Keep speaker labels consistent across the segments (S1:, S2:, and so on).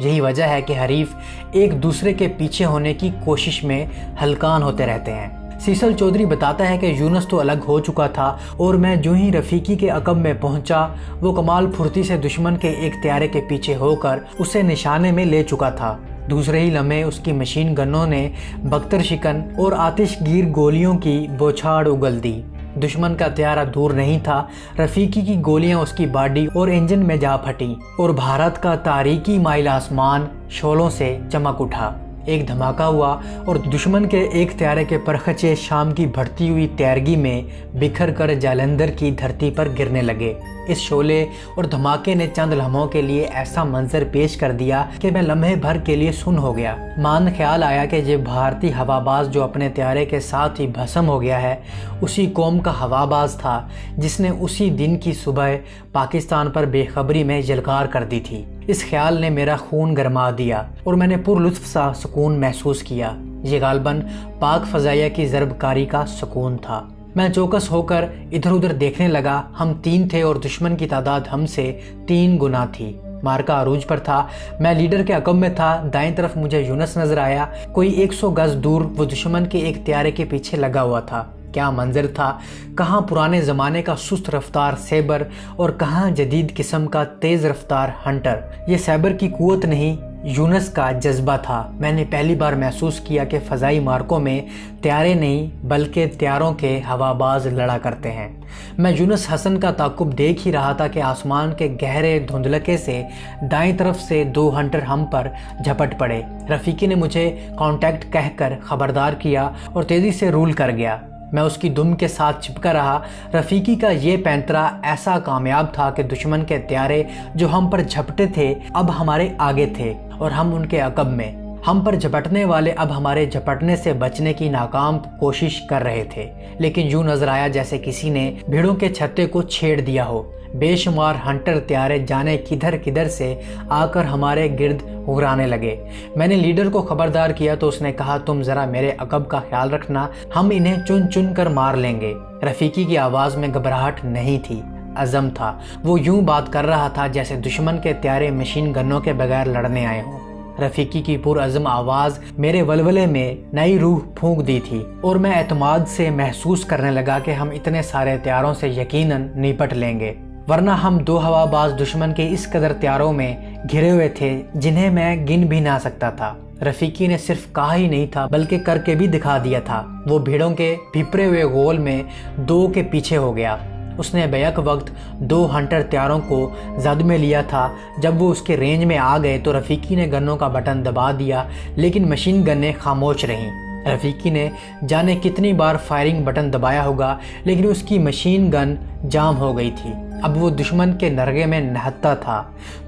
S1: یہی وجہ ہے کہ حریف ایک دوسرے کے پیچھے ہونے کی کوشش میں ہلکان ہوتے رہتے ہیں۔ سیسل چودھری بتاتا ہے کہ یونس تو الگ ہو چکا تھا اور میں جو ہی رفیقی کے عقب میں پہنچا وہ کمال پھرتی سے دشمن کے ایک طیارے کے پیچھے ہو کر اسے نشانے میں لے چکا تھا۔ دوسرے ہی لمحے اس کی مشین گنوں نے بختر شکن اور آتش گیر گولیوں کی بوچھاڑ اگل دی۔ دشمن کا طیارہ دور نہیں تھا، رفیقی کی گولیاں اس کی باڈی اور انجن میں جا پھٹیں اور بھارت کا تاریکی مائل آسمان شعلوں سے چمک اٹھا۔ ایک دھماکہ ہوا اور دشمن کے ایک طیارے کے پرخچے شام کی بڑھتی ہوئی تیرگی میں بکھر کر جالندھر کی دھرتی پر گرنے لگے۔ اس شعلے اور دھماکے نے چند لمحوں کے لیے ایسا منظر پیش کر دیا کہ میں لمحے بھر کے لیے سن ہو گیا۔ مان خیال آیا کہ یہ بھارتی ہوا باز جو اپنے طیارے کے ساتھ ہی بھسم ہو گیا ہے اسی قوم کا ہوا باز تھا جس نے اسی دن کی صبح پاکستان پر بے خبری میں یلغار کر دی تھی۔ اس خیال نے میرا خون گرما دیا اور میں نے پر لطف سا سکون محسوس کیا۔ یہ غالباً پاک فضائیہ کی ضرب کاری کا سکون تھا۔ میں چوکس ہو کر ادھر ادھر دیکھنے لگا۔ ہم 3 تھے اور دشمن کی تعداد ہم سے 3 گنا تھی۔ مارکا عروج پر تھا، میں لیڈر کے عقب میں تھا۔ دائیں طرف مجھے یونس نظر آیا، کوئی 100 گز دور وہ دشمن کے ایک طیارے کے پیچھے لگا ہوا تھا۔ کیا منظر تھا، کہاں پرانے زمانے کا سست رفتار سیبر اور کہاں جدید قسم کا تیز رفتار ہنٹر۔ یہ سیبر کی قوت نہیں، یونس کا جذبہ تھا۔ میں نے پہلی بار محسوس کیا کہ فضائی مارکوں میں طیارے نہیں بلکہ طیاروں کے ہوا باز لڑا کرتے ہیں۔ میں یونس حسن کا تعاقب دیکھ ہی رہا تھا کہ آسمان کے گہرے دھندلکے سے دائیں طرف سے 2 ہنٹر ہم پر جھپٹ پڑے۔ رفیقی نے مجھے کانٹیکٹ کہہ کر خبردار کیا اور تیزی سے رول کر گیا۔ میں اس کی دم کے ساتھ چپکا رہا۔ رفیقی کا یہ پینترا ایسا کامیاب تھا کہ دشمن کے طیارے جو ہم پر جھپٹے تھے اب ہمارے آگے تھے اور ہم ان کے عقب میں۔ ہم پر جھپٹنے والے اب ہمارے جھپٹنے سے بچنے کی ناکام کوشش کر رہے تھے، لیکن یوں نظر آیا جیسے کسی نے بھیڑوں کے چھتے کو چھیڑ دیا ہو۔ بے شمار ہنٹر طیارے جانے کدھر کدھر سے آ کر ہمارے گرد اڑانے لگے۔ میں نے لیڈر کو خبردار کیا تو اس نے کہا تم ذرا میرے عقب کا خیال رکھنا، ہم انہیں چن چن کر مار لیں گے۔ رفیقی کی آواز میں گھبراہٹ نہیں تھی، عزم تھا۔ وہ یوں بات کر رہا تھا جیسے دشمن کے طیارے مشین گنوں کے بغیر لڑنے آئے ہوں۔ رفیقی کی پرعزم آواز میرے ولولے میں نئی روح پھونک دی تھی اور میں اعتماد سے محسوس کرنے لگا کہ ہم اتنے سارے طیاروں سے یقیناً نپٹ لیں گے، ورنہ ہم 2 ہوا باز دشمن کے اس قدر طیاروں میں گھرے ہوئے تھے جنہیں میں گن بھی نہ سکتا تھا۔ رفیقی نے صرف کہا ہی نہیں تھا بلکہ کر کے بھی دکھا دیا تھا۔ وہ بھیڑوں کے بھپرے ہوئے غول میں 2 کے پیچھے ہو گیا۔ اس نے بیک وقت 2 ہنٹر طیاروں کو زد میں لیا تھا۔ جب وہ اس کے رینج میں آ گئے تو رفیقی نے گنوں کا بٹن دبا دیا، لیکن مشین گنیں خاموش رہیں۔ رفیقی نے جانے کتنی بار فائرنگ بٹن دبایا ہوگا لیکن اس کی مشین گن جام ہو گئی تھی۔ اب وہ دشمن کے نرغے میں نہتا تھا۔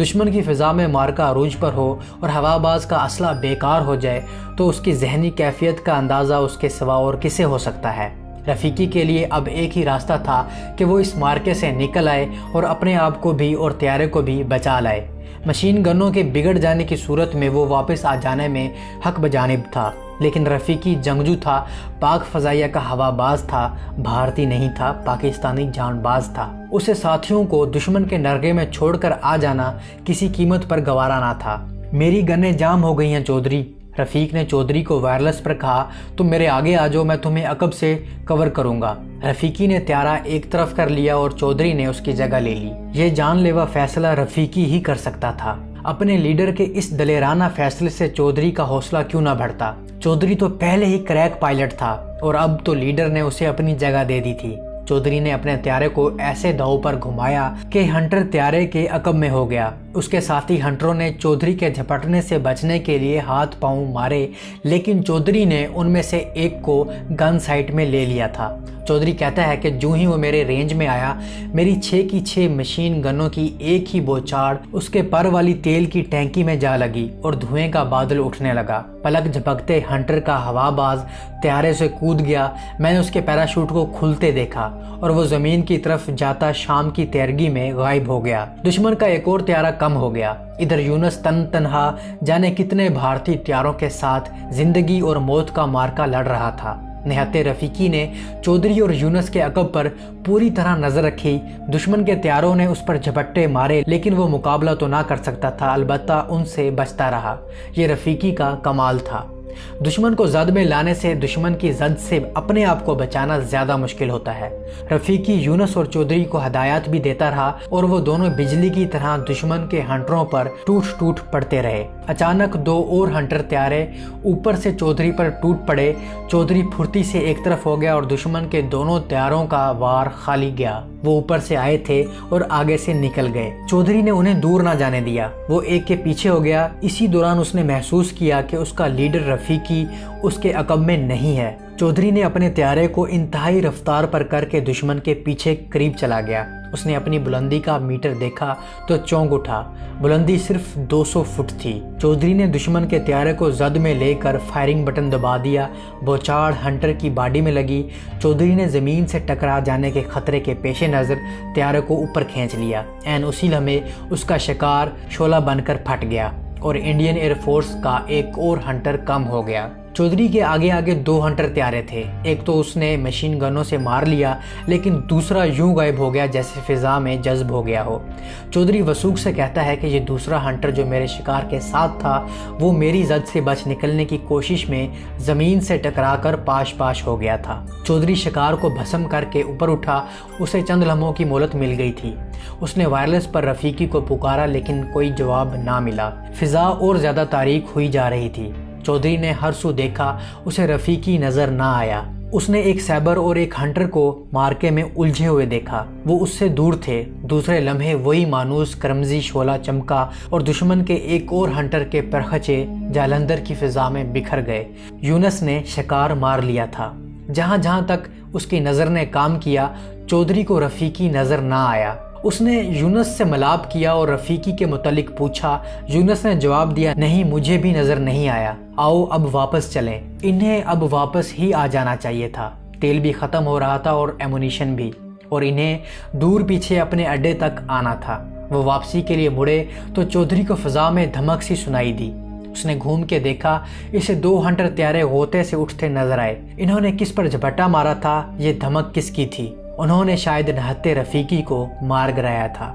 S1: دشمن کی فضا میں مارکا عروج پر ہو اور ہوا باز کا اسلحہ بیکار ہو جائے تو اس کی ذہنی کیفیت کا اندازہ اس کے سوا اور کسے ہو سکتا ہے۔ رفیقی کے لیے اب ایک ہی راستہ تھا کہ وہ اس مارکے سے نکل آئے اور اپنے آپ کو بھی اور طیارے کو بھی بچا لائے۔ مشین گنوں کے بگڑ جانے کی صورت میں وہ واپس آ جانے میں حق بجانب تھا، لیکن رفیقی جنگجو تھا، پاک فضائیہ کا ہوا باز تھا، بھارتی نہیں تھا، پاکستانی جان باز تھا۔ اسے ساتھیوں کو دشمن کے نرغے میں چھوڑ کر آ جانا کسی قیمت پر گوارا نہ تھا۔ میری گنیں جام ہو گئی ہیں چودھری، رفیق نے چودھری کو وائرلیس پر کہا، تم میرے آگے آ جاؤ، میں تمہیں عقب سے کور کروں گا۔ رفیقی نے طیارہ ایک طرف کر لیا اور چودھری نے اس کی جگہ لے لی۔ یہ جان لیوا فیصلہ رفیقی ہی کر سکتا تھا۔ اپنے لیڈر کے اس دلیرانہ فیصلے سے چودھری کا حوصلہ کیوں نہ بڑھتا؟ چودھری تو پہلے ہی کریک پائلٹ تھا اور اب تو لیڈر نے اسے اپنی جگہ دے دی تھی۔ چودھری نے اپنے طیارے کو ایسے داؤ پر گھمایا کہ ہنٹر طیارے کے عقب میں ہو گیا۔ اس کے ساتھی ہنٹروں نے چودھری کے جھپٹنے سے بچنے کے لیے ہاتھ پاؤں مارے، لیکن چودھری نے ان میں سے ایک کو گن سائٹ میں لے لیا تھا۔ چودھری کہتا ہے کہ جو ہی وہ میرے رینج میں آیا، میری 6 کی 6 مشین گنوں کی ایک ہی بوچھاڑ اس کے پر والی تیل کی ٹینکی میں جا لگی اور دھوئیں کا بادل اٹھنے لگا۔ پلک جھپکتے ہنٹر کا ہوا باز طیارے سے کود گیا۔ میں نے اس کے پیراشوٹ کو کھلتے دیکھا اور وہ زمین کی طرف جاتا شام کی تیرگی میں غائب ہو گیا۔ دشمن کا ایک اور طیارہ کم ہو گیا۔ ادھر یونس تنہا جانے کتنے بھارتی طیاروں کے ساتھ زندگی اور موت کا مارکا لڑ رہا تھا۔ نہتے رفیقی نے چودھری اور یونس کے عقب پر پوری طرح نظر رکھی۔ دشمن کے طیاروں نے اس پر جھپٹے مارے لیکن وہ مقابلہ تو نہ کر سکتا تھا، البتہ ان سے بچتا رہا۔ یہ رفیقی کا کمال تھا۔ دشمن کو زد میں لانے سے دشمن کی زد سے اپنے آپ کو بچانا زیادہ مشکل ہوتا ہے۔ رفیقی یونس اور چودھری کو ہدایات بھی دیتا رہا اور وہ دونوں بجلی کی طرح دشمن کے ہنٹروں پر ٹوٹ پڑتے رہے۔ اچانک دو اور ہنٹر طیارے اوپر سے چودھری پر ٹوٹ پڑے۔ چودھری پھرتی سے ایک طرف ہو گیا اور دشمن کے دونوں طیاروں کا وار خالی گیا۔ وہ اوپر سے آئے تھے اور آگے سے نکل گئے۔ چودھری نے انہیں دور نہ جانے دیا، وہ ایک کے پیچھے ہو گیا۔ اسی دوران اس نے محسوس کیا کہ اس کا لیڈر رفیقی اس کے عقب میں نہیں ہے۔ چودھری نے اپنے طیارے کو انتہائی رفتار پر کر کے دشمن کے پیچھے قریب چلا گیا۔ اس نے اپنی بلندی کا میٹر دیکھا تو چونک اٹھا، بلندی صرف 200 فٹ تھی۔ چودھری نے دشمن کے طیارے کو زد میں لے کر فائرنگ بٹن دبا دیا۔ بوچھاڑ ہنٹر کی باڈی میں لگی۔ چودھری نے زمین سے ٹکرا جانے کے خطرے کے پیش نظر طیارے کو اوپر کھینچ لیا۔ عین اسی لمحے اس کا شکار شعلہ بن کر پھٹ گیا اور انڈین ایئر فورس کا ایک اور ہنٹر کم ہو گیا۔ چودھری کے آگے آگے 2 ہنٹر طیارے تھے۔ ایک تو اس نے مشین گنوں سے مار لیا لیکن دوسرا یوں غائب ہو گیا جیسے فضا میں جذب ہو گیا ہو۔ چودھری وثوق سے کہتا ہے کہ یہ دوسرا ہنٹر جو میرے شکار کے ساتھ تھا وہ میری زد سے بچ نکلنے کی کوشش میں زمین سے ٹکرا کر پاش ہو گیا تھا۔ چودھری شکار کو بھسم کر کے اوپر اٹھا۔ اسے چند لمحوں کی مہلت مل گئی تھی۔ اس نے وائرلیس پر رفیقی کو پکارا لیکن کوئی جواب نہ ملا۔ فضا اور زیادہ تاریک ہوئی جا رہی تھی۔ چودھری نے ہر سو دیکھا، اسے رفیقی نظر نہ آیا۔ اس نے ایک سیبر اور ایک ہنٹر کو مارکے میں الجھے ہوئے دیکھا، وہ اس سے دور تھے۔ دوسرے لمحے وہی مانوس کرمزی شعلہ چمکا اور دشمن کے ایک اور ہنٹر کے پرخچے جالندھر کی فضا میں بکھر گئے۔ یونس نے شکار مار لیا تھا۔ جہاں تک اس کی نظر نے کام کیا، چودھری کو رفیقی نظر نہ آیا۔ اس نے یونس سے ملاب کیا اور رفیقی کے متعلق پوچھا۔ یونس نے جواب دیا، نہیں مجھے بھی نظر نہیں آیا، آؤ اب واپس چلیں۔ انہیں اب واپس ہی آ جانا چاہیے تھا، تیل بھی ختم ہو رہا تھا اور ایمونیشن بھی، اور انہیں دور پیچھے اپنے اڈے تک آنا تھا۔ وہ واپسی کے لیے مڑے تو چودھری کو فضا میں دھمک سی سنائی دی۔ اس نے گھوم کے دیکھا، اسے 2 ہنٹر طیارے غوطے سے اٹھتے نظر آئے۔ انہوں نے کس پر جھپٹا مارا تھا؟ یہ دھمک کس کی تھی؟ انہوں نے شاید نہتے رفیقی کو مار گرایا تھا۔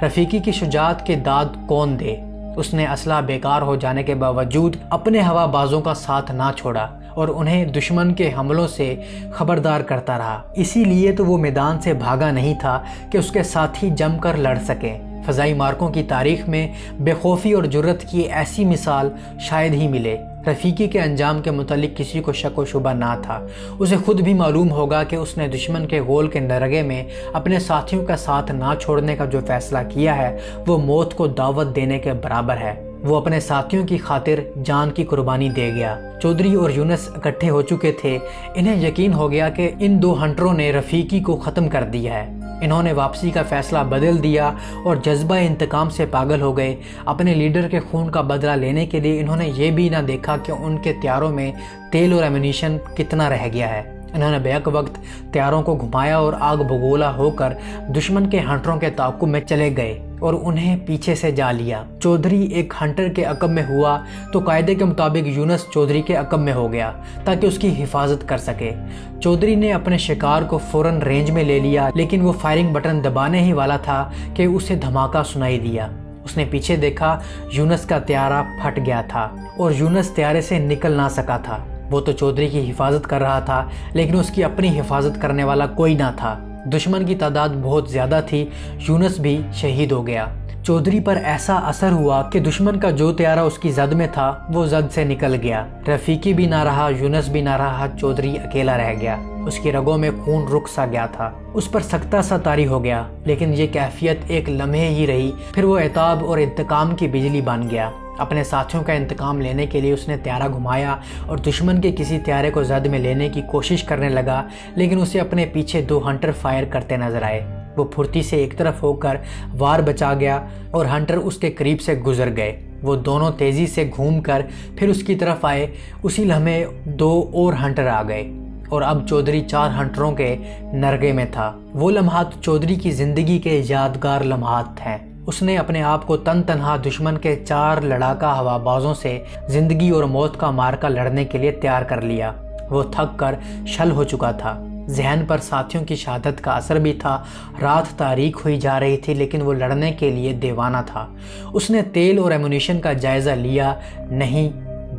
S1: رفیقی کی شجاعت کے داد کون دے؟ اس نے اسلحہ بیکار ہو جانے کے باوجود اپنے ہوا بازوں کا ساتھ نہ چھوڑا اور انہیں دشمن کے حملوں سے خبردار کرتا رہا۔ اسی لیے تو وہ میدان سے بھاگا نہیں تھا کہ اس کے ساتھی جم کر لڑ سکیں۔ فضائی مارکوں کی تاریخ میں بے خوفی اور جرت کی ایسی مثال شاید ہی ملے۔ رفیقی کے انجام کے متعلق کسی کو شک و شبہ نہ تھا۔ اسے خود بھی معلوم ہوگا کہ اس نے دشمن کے غول کے نرگے میں اپنے ساتھیوں کا ساتھ نہ چھوڑنے کا جو فیصلہ کیا ہے وہ موت کو دعوت دینے کے برابر ہے۔ وہ اپنے ساتھیوں کی خاطر جان کی قربانی دے گیا۔ چودھری اور یونس اکٹھے ہو چکے تھے۔ انہیں یقین ہو گیا کہ ان 2 ہنٹروں نے رفیقی کو ختم کر دیا ہے۔ انہوں نے واپسی کا فیصلہ بدل دیا اور جذبہ انتقام سے پاگل ہو گئے۔ اپنے لیڈر کے خون کا بدلہ لینے کے لیے انہوں نے یہ بھی نہ دیکھا کہ ان کے طیاروں میں تیل اور ایمونیشن کتنا رہ گیا ہے۔ انہوں نے بیک وقت طیاروں کو گھمایا اور آگ بگولا ہو کر دشمن کے ہنٹروں کے تعاقب میں چلے گئے اور انہیں پیچھے سے جا لیا۔ چودھری ایک ہنٹر کے عقب میں ہوا تو قاعدے کے مطابق یونس چودھری کے عقب میں ہو گیا تاکہ اس کی حفاظت کر سکے۔ چودھری نے اپنے شکار کو فوراً رینج میں لے لیا لیکن وہ فائرنگ بٹن دبانے ہی والا تھا کہ اسے دھماکہ سنائی دیا۔ اس نے پیچھے دیکھا، یونس کا طیارہ پھٹ گیا تھا اور یونس طیارے سے نکل نہ سکا تھا۔ وہ تو چودھری کی حفاظت کر رہا تھا لیکن اس کی اپنی حفاظت کرنے والا کوئی نہ تھا۔ دشمن کی تعداد بہت زیادہ تھی، یونس بھی شہید ہو گیا۔ چودھری پر ایسا اثر ہوا کہ دشمن کا جو طیارہ اس کی زد میں تھا وہ زد سے نکل گیا۔ رفیقی بھی نہ رہا، یونس بھی نہ رہا، چودھری اکیلا رہ گیا۔ اس کی رگوں میں خون رک سا گیا تھا، اس پر سکتہ سا طاری ہو گیا، لیکن یہ کیفیت ایک لمحے ہی رہی، پھر وہ عتاب اور انتقام کی بجلی بن گیا۔ اپنے ساتھیوں کا انتقام لینے کے لیے اس نے طیارہ گھمایا اور دشمن کے کسی طیارے کو زد میں لینے کی کوشش کرنے لگا، لیکن اسے اپنے پیچھے 2 ہنٹر فائر کرتے نظر آئے۔ وہ پھرتی سے ایک طرف ہو کر وار بچا گیا اور ہنٹر اس کے قریب سے گزر گئے۔ وہ دونوں تیزی سے گھوم کر پھر اس کی طرف آئے۔ اسی لمحے 2 اور ہنٹر آ گئے اور اب چودھری 4 ہنٹروں کے نرگے میں تھا۔ وہ لمحات چودھری کی زندگی کے یادگار لمحات ہیں۔ اس نے اپنے آپ کو تنہا دشمن کے 4 لڑاکا ہوا بازوں سے زندگی اور موت کا مارکا لڑنے کے لیے تیار کر لیا وہ تھک کر شل ہو چکا تھا، ذہن پر ساتھیوں کی شہادت کا اثر بھی تھا۔ رات تاریک ہوئی جا رہی تھی لیکن وہ لڑنے کے لیے دیوانہ تھا۔ اس نے تیل اور ایمونیشن کا جائزہ لیا، نہیں،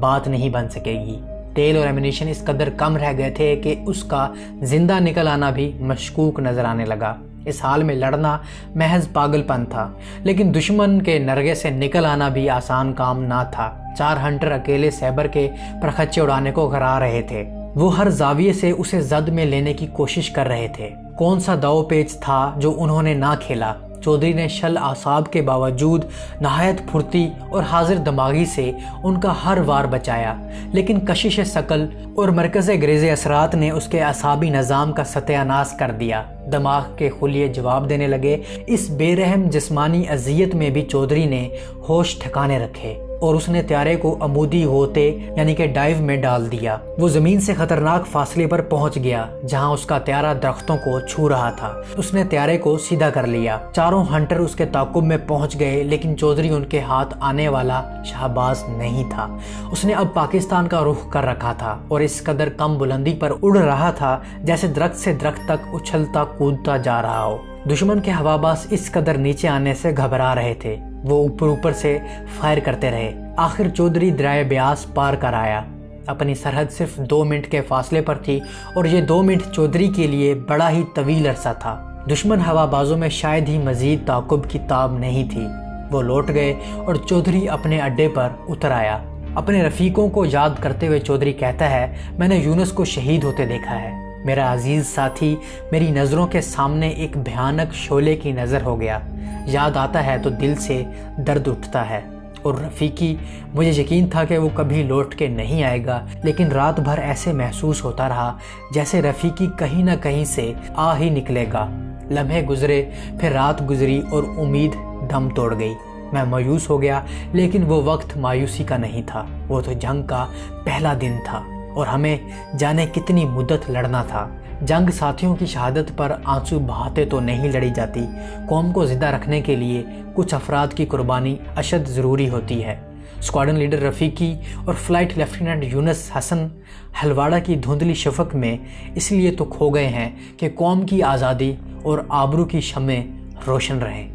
S1: بات نہیں بن سکے گی۔ تیل اور ایمونیشن اس قدر کم رہ گئے تھے کہ اس کا زندہ نکل آنا بھی مشکوک نظر آنے لگا۔ اس حال میں لڑنا محض پاگل پن تھا، لیکن دشمن کے نرغے سے نکل آنا بھی آسان کام نہ تھا۔ 4 ہنٹر اکیلے سیبر کے پرخچے اڑانے کو گھرا رہے تھے۔ وہ ہر زاویے سے اسے زد میں لینے کی کوشش کر رہے تھے۔ کون سا داؤ پیچ تھا جو انہوں نے نہ کھیلا؟ چودھری نے شل اعصاب کے باوجود نہایت پھرتی اور حاضر دماغی سے ان کا ہر وار بچایا، لیکن کشش ثقل اور مرکز گریز اثرات نے اس کے اعصابی نظام کا ستیہ ناش کر دیا۔ دماغ کے خلیے جواب دینے لگے۔ اس بے رحم جسمانی اذیت میں بھی چودھری نے ہوش ٹھکانے رکھے اور اس نے طیارے کو عمودی ہوتے یعنی کہ ڈائیو میں ڈال دیا۔ وہ زمین سے خطرناک فاصلے پر پہنچ گیا جہاں اس کا طیارہ درختوں کو چھو رہا تھا۔ اس نے طیارے کو سیدھا کر لیا۔ 4 ہنٹر اس کے تعاقب میں پہنچ گئے، لیکن چودھری ان کے ہاتھ آنے والا شہباز نہیں تھا۔ اس نے اب پاکستان کا رخ کر رکھا تھا اور اس قدر کم بلندی پر اڑ رہا تھا جیسے درخت سے درخت تک اچھلتا کودتا جا رہا ہو۔ دشمن کے ہواباز اس قدر نیچے آنے سے گھبرا رہے تھے، وہ اوپر سے فائر کرتے رہے۔ آخر چودھری دریائے بیاس پار کر آیا۔ اپنی سرحد صرف 2 منٹ کے فاصلے پر تھی اور یہ 2 منٹ چودھری کے لیے بڑا ہی طویل عرصہ تھا۔ دشمن ہوابازوں میں شاید ہی مزید تعاقب کی تاب نہیں تھی۔ وہ لوٹ گئے اور چودھری اپنے اڈے پر اتر آیا۔ اپنے رفیقوں کو یاد کرتے ہوئے چودھری کہتا ہے، میں نے یونس کو شہید ہوتے دیکھا ہے۔ میرا عزیز ساتھی میری نظروں کے سامنے ایک بھیانک شعلے کی نظر ہو گیا۔ یاد آتا ہے تو دل سے درد اٹھتا ہے۔ اور رفیقی، مجھے یقین تھا کہ وہ کبھی لوٹ کے نہیں آئے گا، لیکن رات بھر ایسے محسوس ہوتا رہا جیسے رفیقی کہیں نہ کہیں سے آ ہی نکلے گا۔ لمحے گزرے، پھر رات گزری اور امید دم توڑ گئی۔ میں مایوس ہو گیا، لیکن وہ وقت مایوسی کا نہیں تھا، وہ تو جنگ کا پہلا دن تھا اور ہمیں جانے کتنی مدت لڑنا تھا۔ جنگ ساتھیوں کی شہادت پر آنسو بہاتے تو نہیں لڑی جاتی، قوم کو زندہ رکھنے کے لیے کچھ افراد کی قربانی اشد ضروری ہوتی ہے۔ اسکواڈن لیڈر رفیقی اور فلائٹ لیفٹیننٹ یونس حسن ہلواڑہ کی دھندلی شفق میں اس لیے تو کھو گئے ہیں کہ قوم کی آزادی اور آبرو کی شمعیں روشن رہیں۔